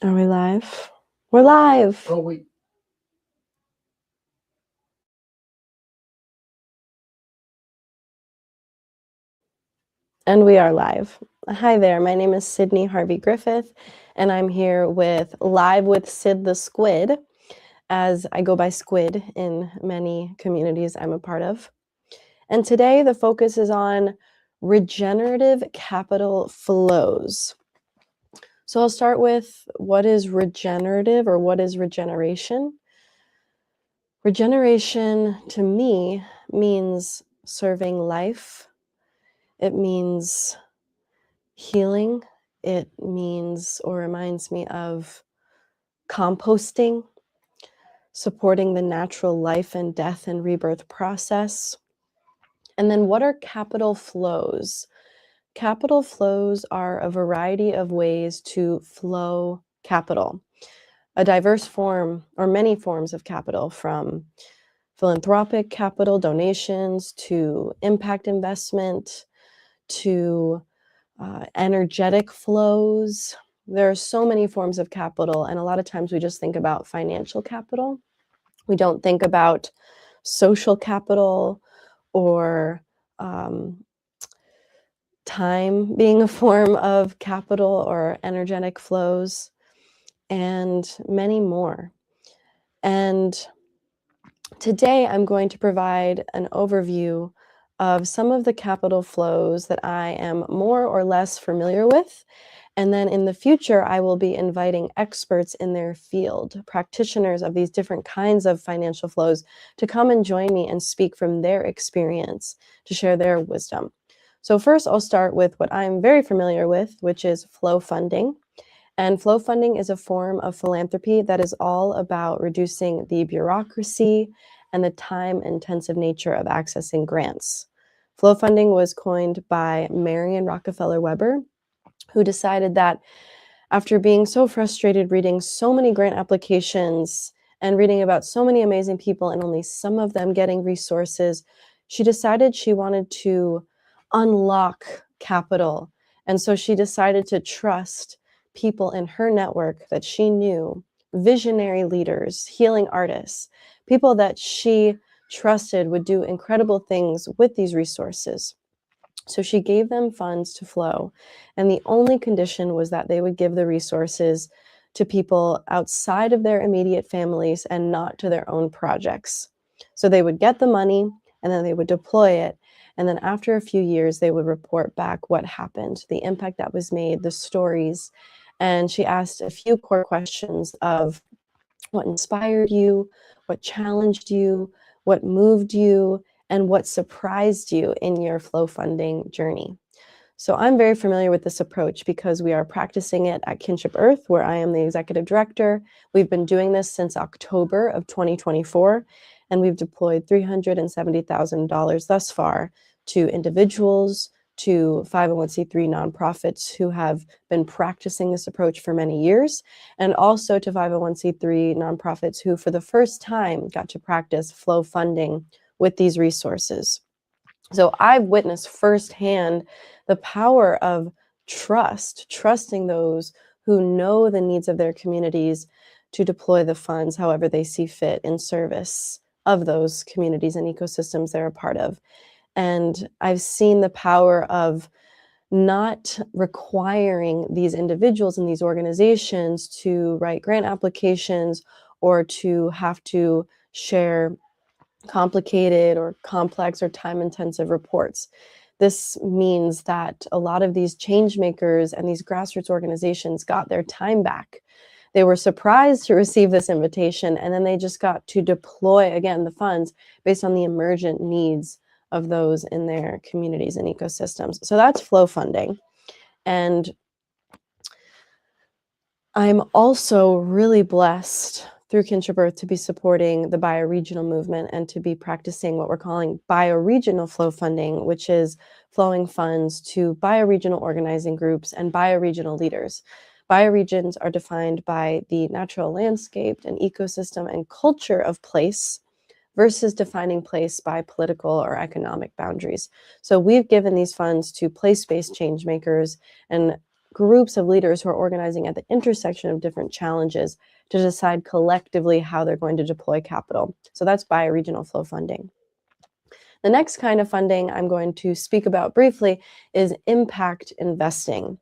Are we live? We're live. Oh, wait. And we are live. Hi there, my name is Sydney Harvey Griffith, and I'm here with Live with Sid the Squid, as I go by Squid in many communities I'm a part of. And today the focus is on regenerative capital flows. So I'll start with what is regenerative or what is regeneration? Regeneration to me means serving life. It means healing. It means or reminds me of composting, supporting the natural life and death and rebirth process. And then what are capital flows? Capital flows are a variety of ways to flow capital, a diverse form or many forms of capital, from philanthropic capital donations to impact investment to energetic flows. There are so many forms of capital, and a lot of times we just think about financial capital. We don't think about social capital or time being a form of capital or energetic flows, and many more. And today I'm going to provide an overview of some of the capital flows that I am more or less familiar with. And then in the future, I will be inviting experts in their field, practitioners of these different kinds of financial flows, to come and join me and speak from their experience, to share their wisdom. So first, I'll start with what I'm very familiar with, which is flow funding. And flow funding is a form of philanthropy that is all about reducing the bureaucracy and the time-intensive nature of accessing grants. Flow funding was coined by Marion Rockefeller Weber, who decided that after being so frustrated reading so many grant applications and reading about so many amazing people and only some of them getting resources, she decided she wanted to unlock capital. And so she decided to trust people in her network that she knew, visionary leaders, healing artists, people that she trusted would do incredible things with these resources. So she gave them funds to flow, and the only condition was that they would give the resources to people outside of their immediate families and not to their own projects. So they would get the money and then they would deploy it. And then after a few years, they would report back what happened, the impact that was made, the stories. And she asked a few core questions of what inspired you, what challenged you, what moved you, and what surprised you in your flow funding journey. So I'm very familiar with this approach because we are practicing it at Kinship Earth, where I am the executive director. We've been doing this since October of 2024, and we've deployed $370,000 thus far to individuals, to 501c3 nonprofits who have been practicing this approach for many years, and also to 501c3 nonprofits who for the first time got to practice flow funding with these resources. So I've witnessed firsthand the power of trusting those who know the needs of their communities to deploy the funds however they see fit in service of those communities and ecosystems they're a part of. And I've seen the power of not requiring these individuals and these organizations to write grant applications or to have to share complicated or complex or time-intensive reports. This means that a lot of these change makers and these grassroots organizations got their time back. They were surprised to receive this invitation, and then they just got to deploy, again, the funds based on the emergent needs of those in their communities and ecosystems. So that's flow funding. And I'm also really blessed through Kinship Earth to be supporting the bioregional movement and to be practicing what we're calling bioregional flow funding, which is flowing funds to bioregional organizing groups and bioregional leaders. Bioregions are defined by the natural landscape and ecosystem and culture of place versus defining place by political or economic boundaries. So we've given these funds to place-based change makers and groups of leaders who are organizing at the intersection of different challenges to decide collectively how they're going to deploy capital. So that's bioregional flow funding. The next kind of funding I'm going to speak about briefly is impact investing.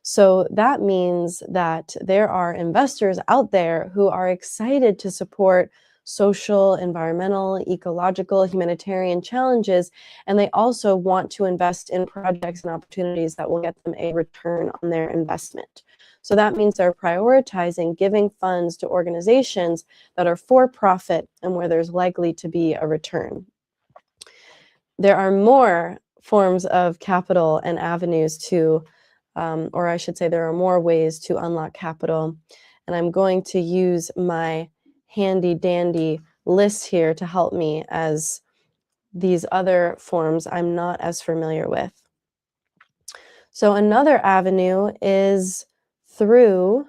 So that means that there are investors out there who are excited to support social, environmental, ecological, humanitarian challenges, and they also want to invest in projects and opportunities that will get them a return on their investment. So that means they're prioritizing giving funds to organizations that are for profit and where there's likely to be a return. There are more forms of capital and avenues to, or I should say there are more ways to unlock capital. And I'm going to use my handy dandy list here to help me, as these other forms I'm not as familiar with. So another avenue is through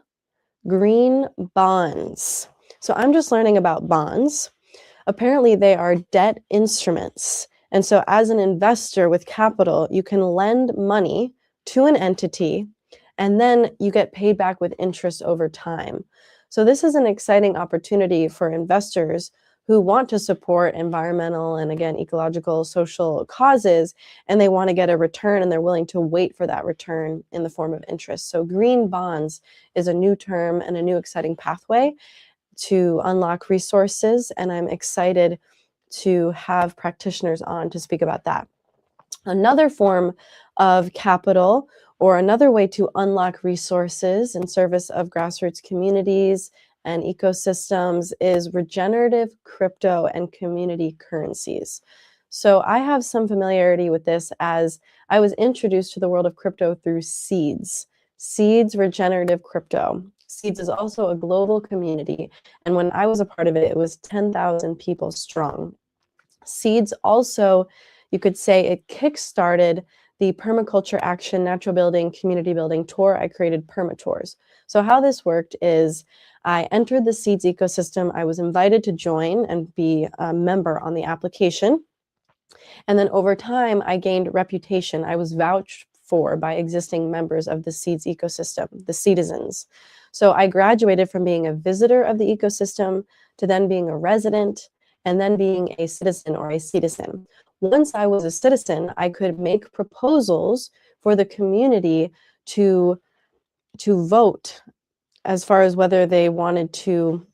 green bonds. So I'm just learning about bonds. Apparently they are debt instruments. And so as an investor with capital, you can lend money to an entity and then you get paid back with interest over time. So this is an exciting opportunity for investors who want to support environmental and, again, ecological, social causes, and they want to get a return and they're willing to wait for that return in the form of interest. So green bonds is a new term and a new exciting pathway to unlock resources, and I'm excited to have practitioners on to speak about that. Another form of capital, or another way to unlock resources in service of grassroots communities and ecosystems, is regenerative crypto and community currencies. So I have some familiarity with this as I was introduced to the world of crypto through Seeds. Seeds Regenerative Crypto. Seeds is also a global community, and when I was a part of it, it was 10,000 people strong. Seeds also, you could say, it kickstarted the permaculture action, natural building, community building tour. I created permatours. So how this worked is I entered the Seeds ecosystem. I was invited to join and be a member on the application. And then over time, I gained reputation. I was vouched for by existing members of the Seeds ecosystem, the citizens. So I graduated from being a visitor of the ecosystem to then being a resident and then being a citizen or a citizen. Once I was a citizen, I could make proposals for the community to vote as far as whether they wanted to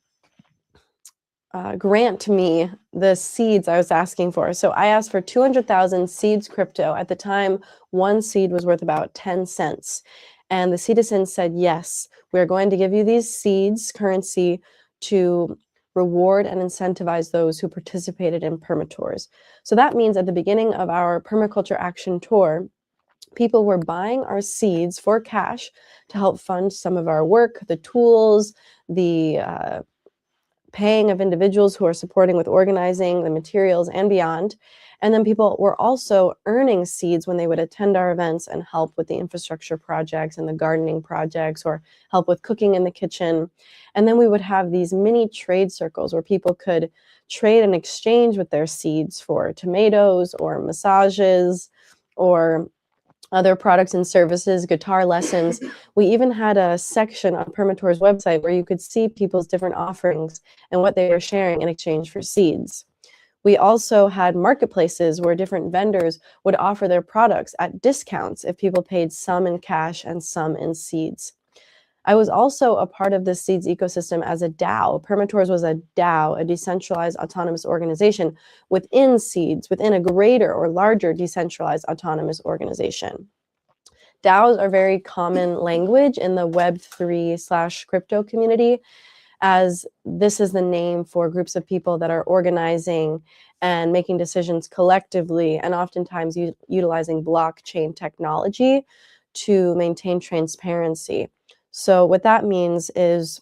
grant me the seeds I was asking for. So I asked for 200,000 seeds crypto. At the time, one seed was worth about 10 cents. And the citizens said, yes, we're going to give you these seeds, currency, to reward and incentivize those who participated in permatours. So that means at the beginning of our permaculture action tour, people were buying our seeds for cash to help fund some of our work, the tools, the paying of individuals who are supporting with organizing, the materials, and beyond. And then people were also earning seeds when they would attend our events and help with the infrastructure projects and the gardening projects, or help with cooking in the kitchen. And then we would have these mini trade circles where people could trade and exchange with their seeds for tomatoes or massages or other products and services, guitar lessons. We even had a section on Permatour's website where you could see people's different offerings and what they were sharing in exchange for seeds. We also had marketplaces where different vendors would offer their products at discounts if people paid some in cash and some in seeds. I was also a part of the Seeds ecosystem as a DAO. Permatours was a DAO, a decentralized autonomous organization within Seeds, within a greater or larger decentralized autonomous organization. DAOs are very common language in the Web3/crypto community, as this is the name for groups of people that are organizing and making decisions collectively, and oftentimes utilizing blockchain technology to maintain transparency. So what that means is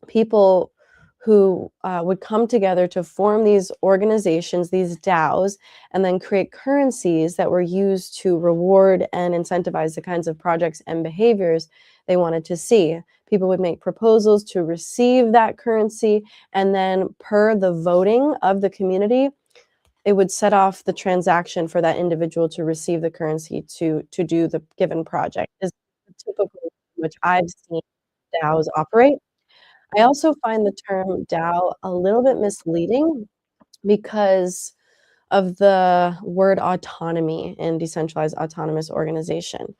people who would come together to form these organizations, these DAOs, and then create currencies that were used to reward and incentivize the kinds of projects and behaviors they wanted to see. People would make proposals to receive that currency, and then per the voting of the community, it would set off the transaction for that individual to receive the currency to do the given project. Is the typical way in which I've seen DAOs operate. I also find the term DAO a little bit misleading because of the word autonomy in decentralized autonomous organization.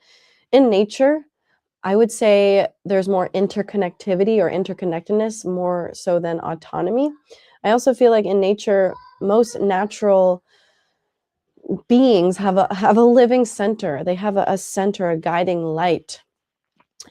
In nature, I would say there's more interconnectivity or interconnectedness more so than autonomy. I also feel like in nature, most natural beings have a living center. They have a center, a guiding light.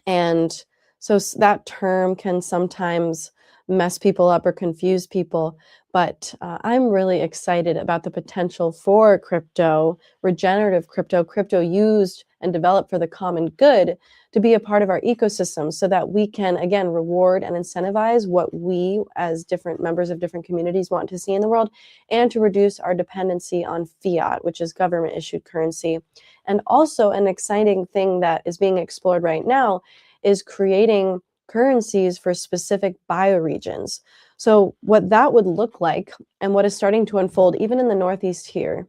And so that term can sometimes mess people up or confuse people. But I'm really excited about the potential for crypto, regenerative crypto, crypto used and developed for the common good to be a part of our ecosystem so that we can, again, reward and incentivize what we as different members of different communities want to see in the world, and to reduce our dependency on fiat, which is government issued currency. And also an exciting thing that is being explored right now is creating currencies for specific bioregions. So what that would look like, and what is starting to unfold even in the Northeast here,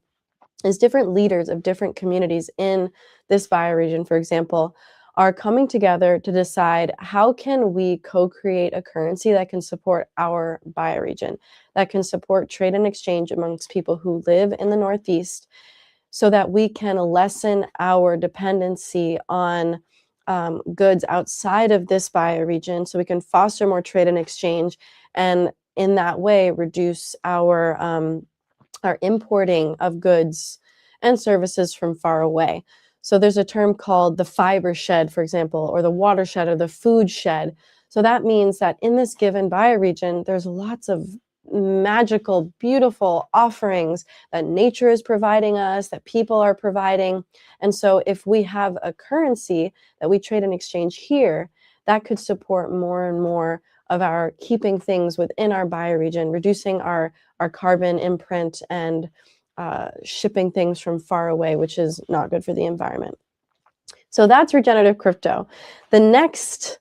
is different leaders of different communities in this bioregion, for example, are coming together to decide how can we co-create a currency that can support our bioregion, that can support trade and exchange amongst people who live in the Northeast, so that we can lessen our dependency on goods outside of this bioregion, so we can foster more trade and exchange, and in that way reduce our importing of goods and services from far away. So there's a term called the fiber shed, for example, or the watershed or the food shed. So that means that in this given bioregion, there's lots of magical, beautiful offerings that nature is providing us, that people are providing. And so if we have a currency that we trade and exchange here, that could support more and more of our keeping things within our bioregion, reducing our carbon imprint, and shipping things from far away, which is not good for the environment. So that's regenerative crypto. The next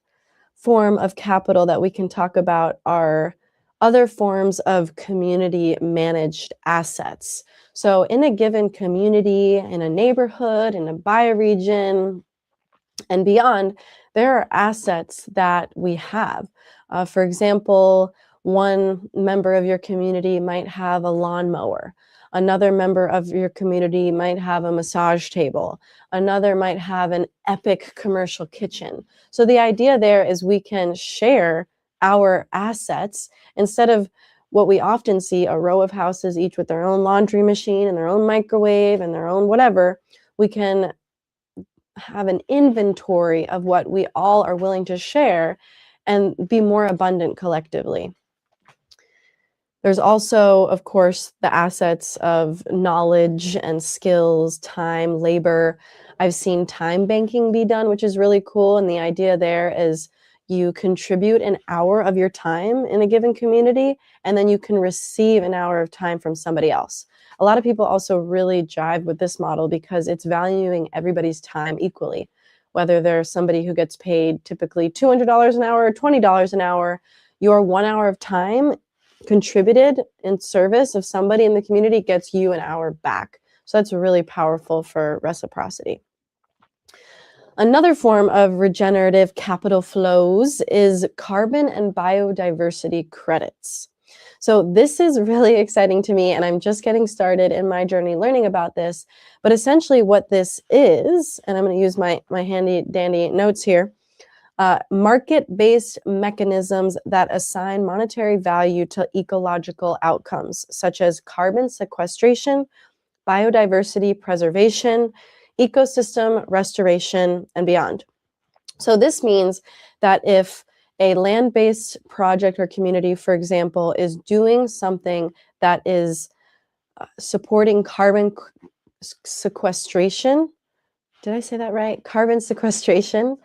form of capital that we can talk about are other forms of community managed assets. So in a given community, in a neighborhood, in a bioregion, and beyond, there are assets that we have. For example, one member of your community might have a lawnmower. Another member of your community might have a massage table. Another might have an epic commercial kitchen. So the idea there is we can share our assets instead of what we often see, a row of houses, each with their own laundry machine and their own microwave and their own whatever. We can have an inventory of what we all are willing to share and be more abundant collectively. There's also, of course, the assets of knowledge and skills, time, labor. I've seen time banking be done, which is really cool. And the idea there is you contribute an hour of your time in a given community, and then you can receive an hour of time from somebody else. A lot of people also really jive with this model because it's valuing everybody's time equally, whether there's somebody who gets paid typically $200 an hour or $20 an hour. Your 1 hour of time contributed in service of somebody in the community gets you an hour back. So that's really powerful for reciprocity. Another form of regenerative capital flows is carbon and biodiversity credits. So this is really exciting to me, and I'm just getting started in my journey learning about this. But essentially what this is, and I'm going to use my handy dandy notes here, market-based mechanisms that assign monetary value to ecological outcomes, such as carbon sequestration, biodiversity preservation, ecosystem restoration, and beyond. So this means that if a land-based project or community, for example, is doing something that is supporting carbon sequestration, did I say that right? Carbon sequestration,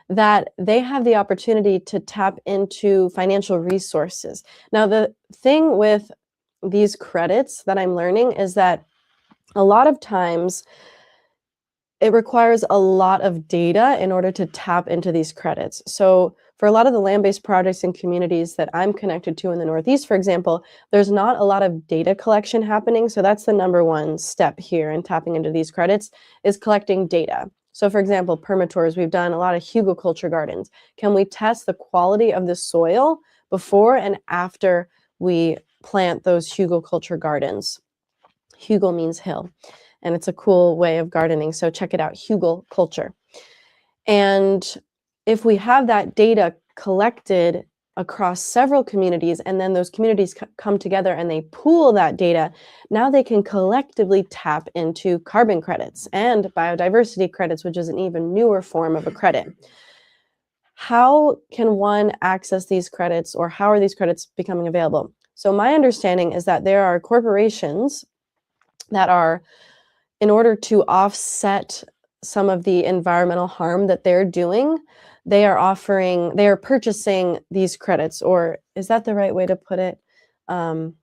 that they have the opportunity to tap into financial resources. Now, the thing with these credits that I'm learning is that a lot of times it requires a lot of data in order to tap into these credits. So for a lot of the land-based projects and communities that I'm connected to in the Northeast, for example, there's not a lot of data collection happening. So that's the number one step here in tapping into these credits, is collecting data. So for example, permatours, we've done a lot of hugelkultur gardens. Can we test the quality of the soil before and after we plant those hugelkultur gardens? Hugel means hill, and it's a cool way of gardening. So check it out, hugelkultur. And if we have that data collected across several communities, and then those communities come together and they pool that data, now they can collectively tap into carbon credits and biodiversity credits, which is an even newer form of a credit. How can one access these credits, or how are these credits becoming available? So my understanding is that there are corporations that are, in order to offset some of the environmental harm that they're doing, they are purchasing these credits, or is that the right way to put it? In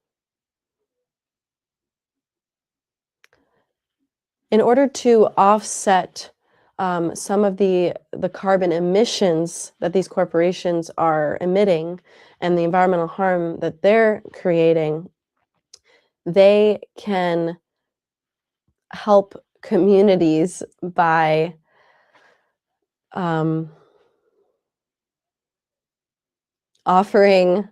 order to offset some of the carbon emissions that these corporations are emitting and the environmental harm that they're creating, they can help communities by offering,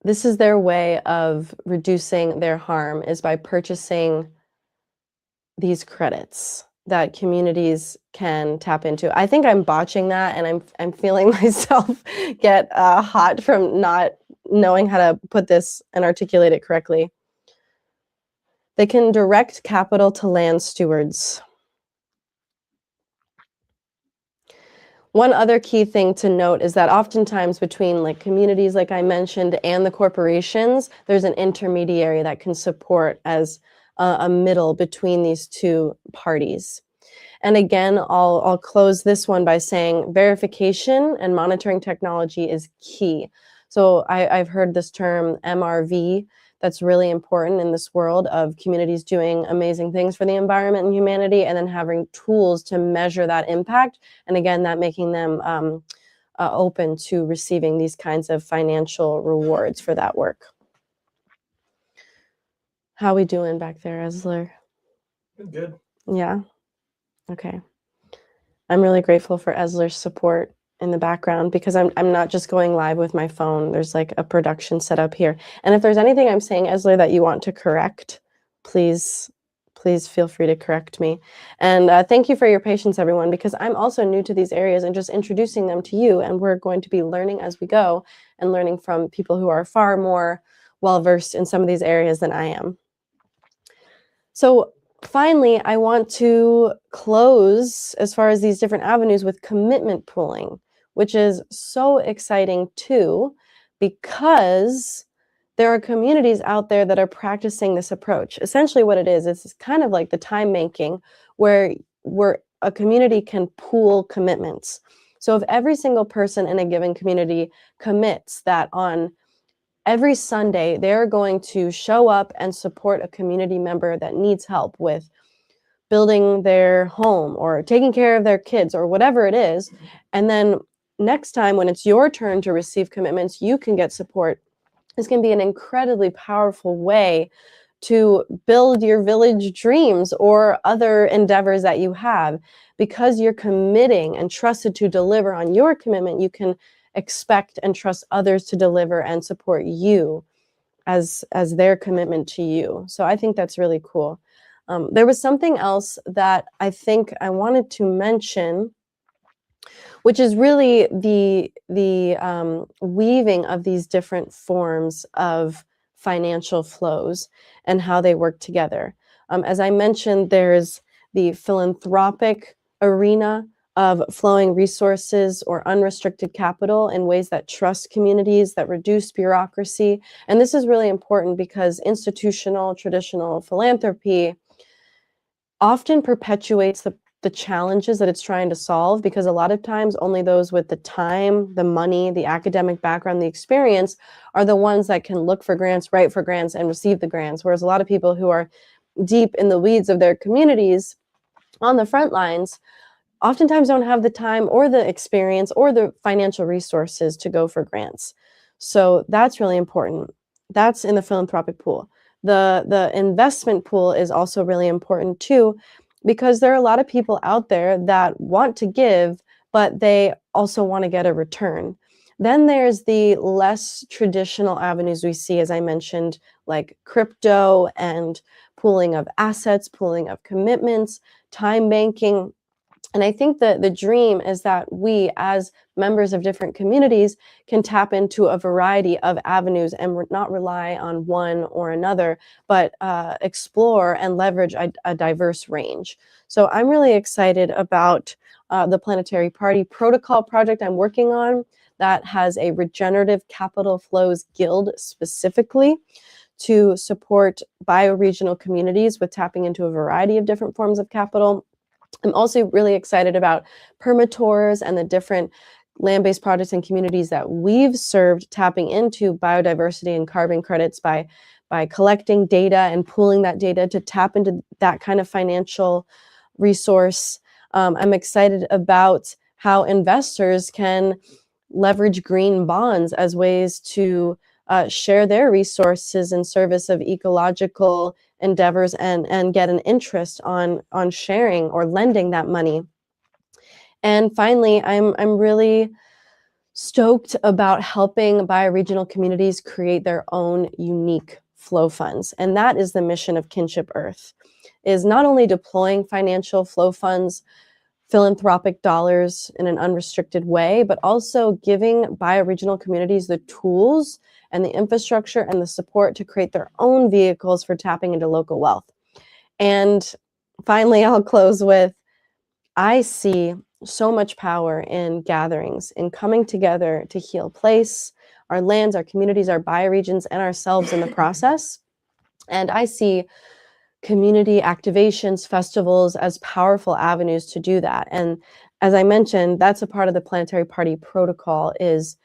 this is their way of reducing their harm, is by purchasing these credits that communities can tap into. I think I'm botching that, and I'm feeling myself get hot from not knowing how to put this and articulate it correctly. They can direct capital to land stewards. One other key thing to note is that oftentimes between like communities, like I mentioned, and the corporations, there's an intermediary that can support as a middle between these two parties. And again, I'll close this one by saying verification and monitoring technology is key. So I've heard this term MRV. That's really important in this world of communities doing amazing things for the environment and humanity, and then having tools to measure that impact. And again, that making them open to receiving these kinds of financial rewards for that work. How we doing back there, Esler? Good. Yeah? Okay. I'm really grateful for Esler's support in the background, because I'm not just going live with my phone. There's like a production set up here. And if there's anything I'm saying, Esler, that you want to correct, please feel free to correct me. And thank you for your patience, everyone, because I'm also new to these areas and just introducing them to you. And we're going to be learning as we go, and learning from people who are far more well-versed in some of these areas than I am. So finally, I want to close as far as these different avenues with commitment pooling, which is so exciting too, because there are communities out there that are practicing this approach. Essentially what it is kind of like the time making, where a community can pool commitments. So if every single person in a given community commits that on every Sunday, they're going to show up and support a community member that needs help with building their home or taking care of their kids or whatever it is. And then next time when it's your turn to receive commitments, you can get support. This can be an incredibly powerful way to build your village dreams or other endeavors that you have. Because you're committing and trusted to deliver on your commitment, you can expect and trust others to deliver and support you as their commitment to you. So I think that's really cool. There was something else that I think I wanted to mention, which is really the weaving of these different forms of financial flows and how they work together. As I mentioned, there's the philanthropic arena of flowing resources or unrestricted capital in ways that trust communities, that reduce bureaucracy. And this is really important because institutional, traditional philanthropy often perpetuates the challenges that it's trying to solve, because a lot of times only those with the time, the money, the academic background, the experience are the ones that can look for grants, write for grants, and receive the grants. Whereas a lot of people who are deep in the weeds of their communities on the front lines oftentimes don't have the time or the experience or the financial resources to go for grants. So that's really important. That's in the philanthropic pool. The investment pool is also really important too, because there are a lot of people out there that want to give, but they also want to get a return. Then there's the less traditional avenues we see, as I mentioned, like crypto and pooling of assets, pooling of commitments, time banking. And I think that the dream is that we, as members of different communities, can tap into a variety of avenues and not rely on one or another, but explore and leverage a diverse range. So I'm really excited about the Planetary Party Protocol project I'm working on that has a Regenerative Capital Flows Guild specifically to support bioregional communities with tapping into a variety of different forms of capital. I'm also really excited about permatours and the different land-based projects and communities that we've served, tapping into biodiversity and carbon credits by collecting data and pooling that data to tap into that kind of financial resource. I'm excited about how investors can leverage green bonds as ways to share their resources in service of ecological endeavors and get an interest on sharing or lending that money. And finally, I'm really stoked about helping bioregional communities create their own unique flow funds. And that is the mission of Kinship Earth, is not only deploying financial flow funds, philanthropic dollars in an unrestricted way, but also giving bioregional communities the tools and the infrastructure and the support to create their own vehicles for tapping into local wealth. And finally, I'll close with, I see so much power in gatherings, in coming together to heal place, our lands, our communities, our bioregions, and ourselves in the process. And I see community activations, festivals as powerful avenues to do that. And as I mentioned, that's a part of the Planetary Party Protocol, is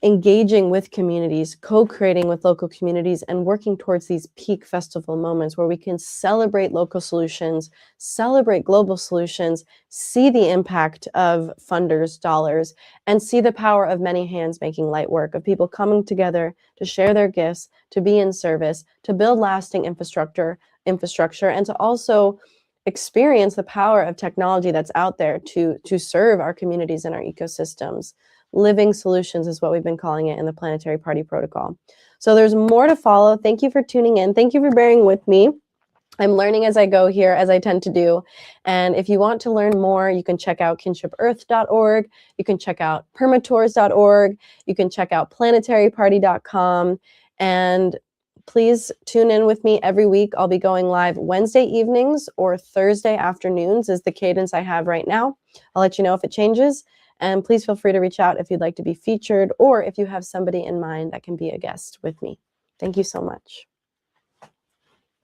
engaging with communities, co-creating with local communities, and working towards these peak festival moments where we can celebrate local solutions, celebrate global solutions, see the impact of funders' dollars, and see the power of many hands making light work, of people coming together to share their gifts, to be in service, to build lasting infrastructure, and to also experience the power of technology that's out there to serve our communities and our ecosystems. Living solutions is what we've been calling it in the Planetary Party Protocol. So there's more to follow. Thank you for tuning in. Thank you for bearing with me. I'm learning as I go here, as I tend to do. And if you want to learn more, you can check out kinshipearth.org. You can check out permatours.org. You can check out planetaryparty.com. And please tune in with me every week. I'll be going live Wednesday evenings or Thursday afternoons is the cadence I have right now. I'll let you know if it changes. And please feel free to reach out if you'd like to be featured or if you have somebody in mind that can be a guest with me. Thank you so much.